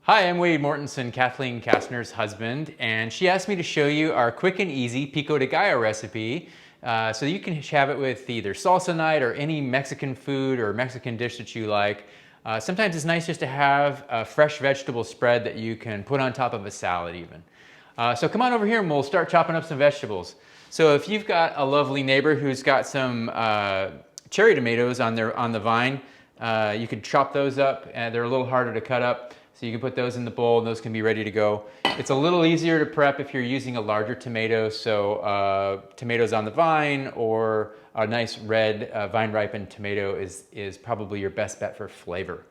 Hi, I'm Wade Mortensen, Kathleen Kastner's husband, and she asked me to show you our quick and easy Pico de Gallo recipe so you can have it with either salsa night or any Mexican food or Mexican dish that you like. Sometimes it's nice just to have a fresh vegetable spread that you can put on top of a salad even. So come on over here and we'll start chopping up some vegetables. So if you've got a lovely neighbor who's got some cherry tomatoes on the vine, you could chop those up, and they're a little harder to cut up. So you can put those in the bowl and those can be ready to go. It's a little easier to prep if you're using a larger tomato, so tomatoes on the vine or a nice red vine-ripened tomato is probably your best bet for flavor.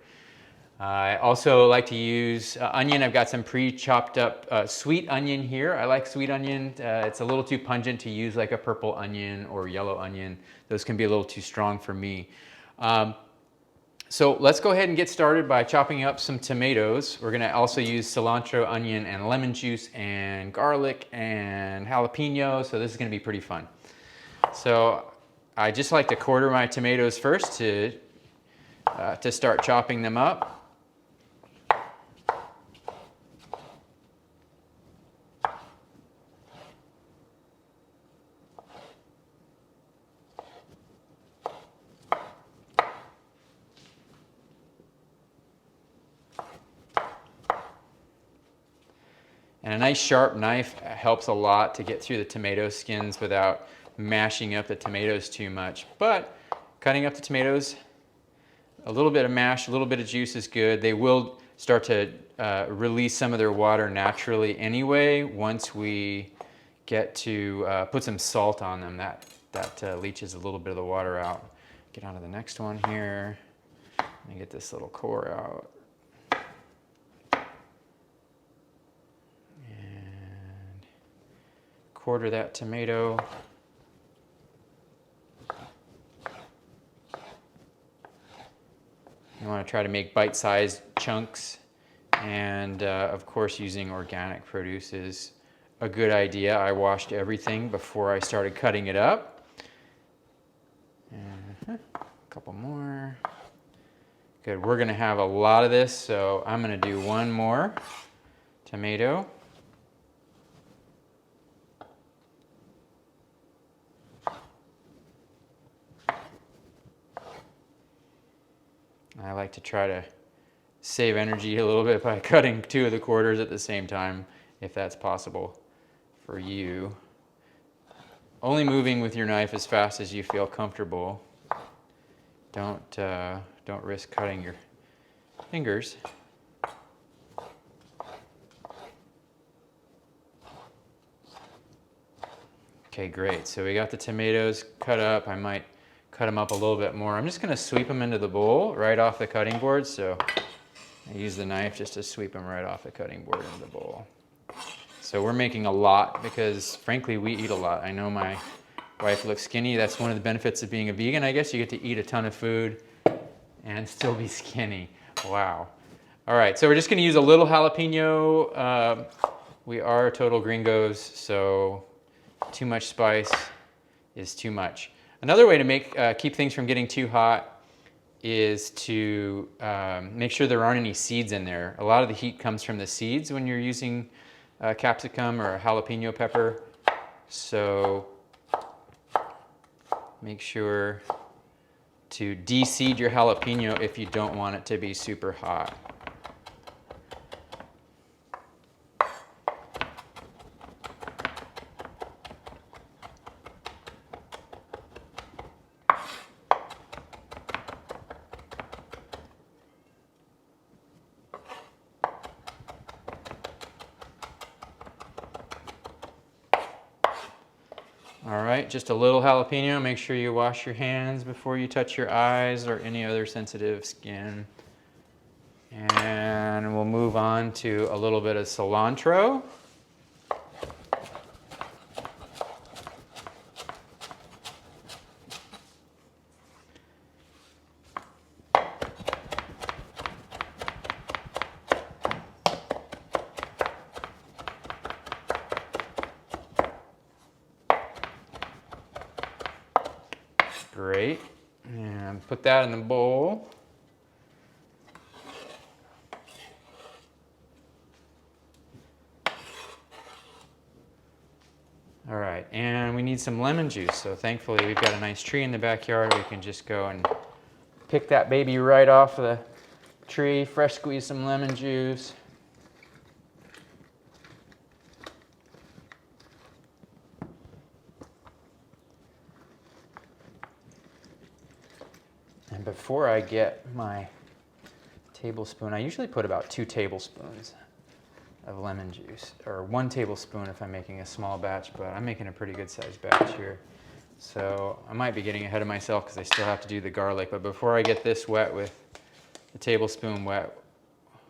I also like to use onion. I've got some pre-chopped up sweet onion here. I like sweet onion. It's a little too pungent to use like a purple onion or yellow onion. Those can be a little too strong for me. So let's go ahead and get started by chopping up some tomatoes. We're gonna also use cilantro, onion, and lemon juice, and garlic, and jalapeno, so this is gonna be pretty fun. So I just like to quarter my tomatoes first to start chopping them up. And a nice sharp knife helps a lot to get through the tomato skins without mashing up the tomatoes too much. But cutting up the tomatoes, a little bit of mash, a little bit of juice is good. They will start to release some of their water naturally anyway once we get to put some salt on them. That leaches a little bit of the water out. Get on to the next one here. Let me get this little core out. Quarter that tomato. You want to try to make bite-sized chunks, and of course using organic produce is a good idea. I washed everything before I started cutting it up. And a couple more. Good, we're going to have a lot of this, so I'm going to do one more tomato. I like to try to save energy a little bit by cutting two of the quarters at the same time, if that's possible for you. Only moving with your knife as fast as you feel comfortable. Don't risk cutting your fingers. Okay, great. So we got the tomatoes cut up. I might cut them up a little bit more. I'm just going to sweep them into the bowl right off the cutting board. So I use the knife just to sweep them right off the cutting board into the bowl. So we're making a lot because, frankly, we eat a lot. I know my wife looks skinny. That's one of the benefits of being a vegan, I guess. You get to eat a ton of food and still be skinny. Wow. All right, so we're just going to use a little jalapeno. We are total gringos, so too much spice is too much. Another way to keep things from getting too hot is to make sure there aren't any seeds in there. A lot of the heat comes from the seeds when you're using capsicum or a jalapeno pepper. So make sure to de-seed your jalapeno if you don't want it to be super hot. All right, just a little jalapeno. Make sure you wash your hands before you touch your eyes or any other sensitive skin. And we'll move on to a little bit of cilantro. Great. And put that in the bowl. All right, and we need some lemon juice. So thankfully we've got a nice tree in the backyard. We can just go and pick that baby right off the tree, fresh squeeze some lemon juice. And before I get my tablespoon, I usually put about 2 tablespoons of lemon juice, or 1 tablespoon if I'm making a small batch, but I'm making a pretty good sized batch here. So I might be getting ahead of myself because I still have to do the garlic, but before I get this wet with a tablespoon wet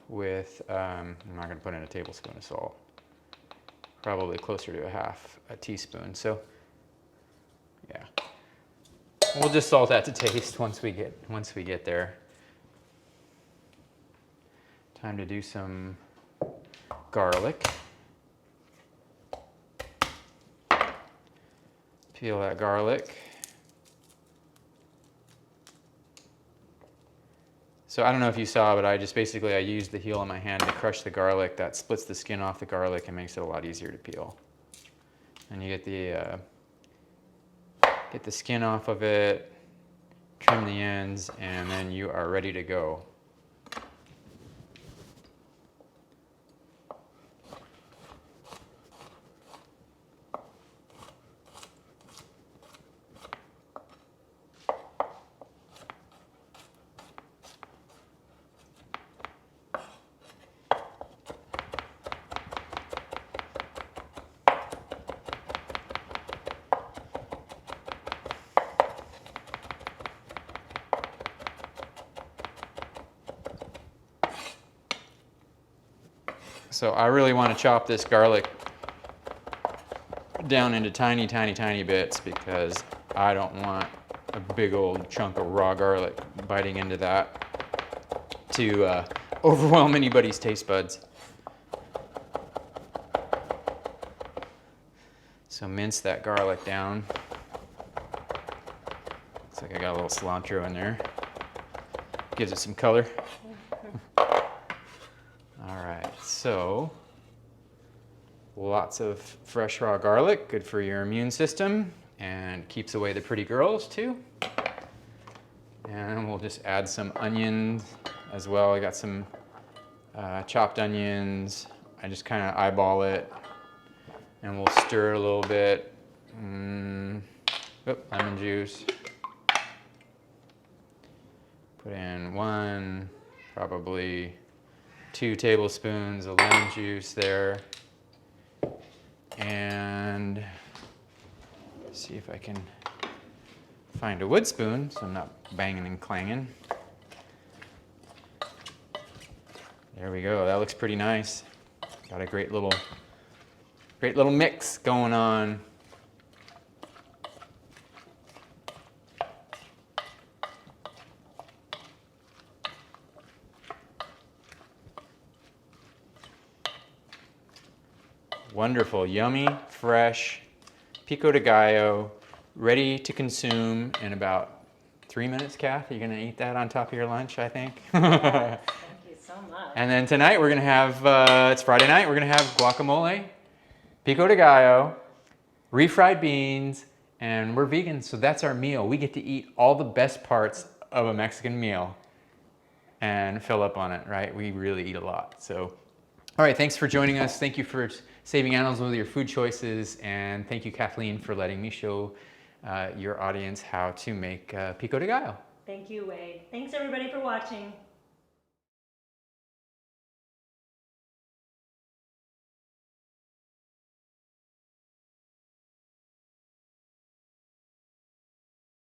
with, I'm not gonna put in a tablespoon of salt, probably closer to a teaspoon. So yeah, we'll just salt that to taste once we get there. Time to do some garlic. Peel that garlic. So I don't know if you saw, but I used the heel of my hand to crush the garlic. That splits the skin off the garlic and makes it a lot easier to peel. And you get the skin off of it, trim the ends, and then you are ready to go. So I really want to chop this garlic down into tiny, tiny, tiny bits because I don't want a big old chunk of raw garlic biting into that to overwhelm anybody's taste buds. So mince that garlic down. Looks like I got a little cilantro in there. Gives it some color. So, lots of fresh raw garlic, good for your immune system and keeps away the pretty girls too. And we'll just add some onions as well. I got some chopped onions. I just kind of eyeball it and we'll stir a little bit. Lemon juice. Put in 1, probably 2 tablespoons of lemon juice there. And see if I can find a wood spoon so I'm not banging and clanging. There we go, that looks pretty nice. Got a great little mix going on. Wonderful, yummy, fresh, Pico de Gallo, ready to consume in about 3 minutes, Kath. You're gonna eat that on top of your lunch, I think. Thank you so much. And then tonight we're gonna have, it's Friday night, we're gonna have guacamole, Pico de Gallo, refried beans, and we're vegan, so that's our meal. We get to eat all the best parts of a Mexican meal and fill up on it, right? We really eat a lot, so. All right, thanks for joining us. Thank you for saving animals with your food choices. And thank you, Kathleen, for letting me show your audience how to make Pico de Gallo. Thank you, Wade. Thanks, everybody, for watching.